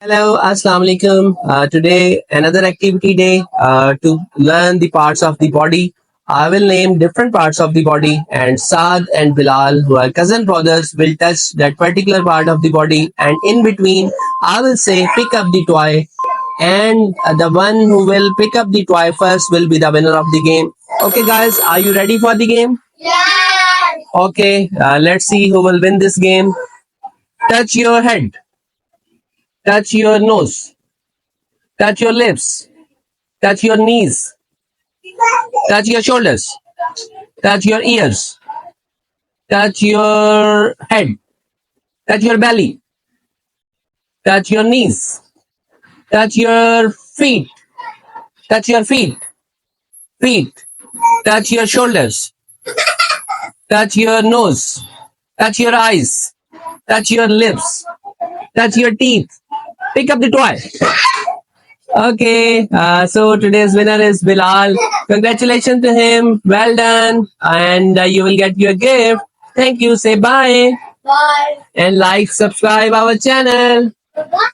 Hello, Assalamu alaikum. Today, another activity day to learn the parts of the body. I will name different parts of the body, and Saad and Bilal, who are cousin brothers, will touch that particular part of the body. And in between, I will say, pick up the toy, and the one who will pick up the toy first will be the winner of the game. Okay, guys, are you ready for the game? Okay, let's see who will win this game. Touch your head, touch your nose, touch your lips, touch your knees, touch your shoulders, touch your ears, touch your head, touch your belly, touch your knees, touch your feet, touch your feet, touch your shoulders, touch your nose, touch your eyes, touch your lips, touch your teeth. Pick up the toy. Okay, so today's winner is Bilal. Congratulations to him. Well done. And you will get your gift. Thank you. Say bye. Bye. And like, subscribe our channel.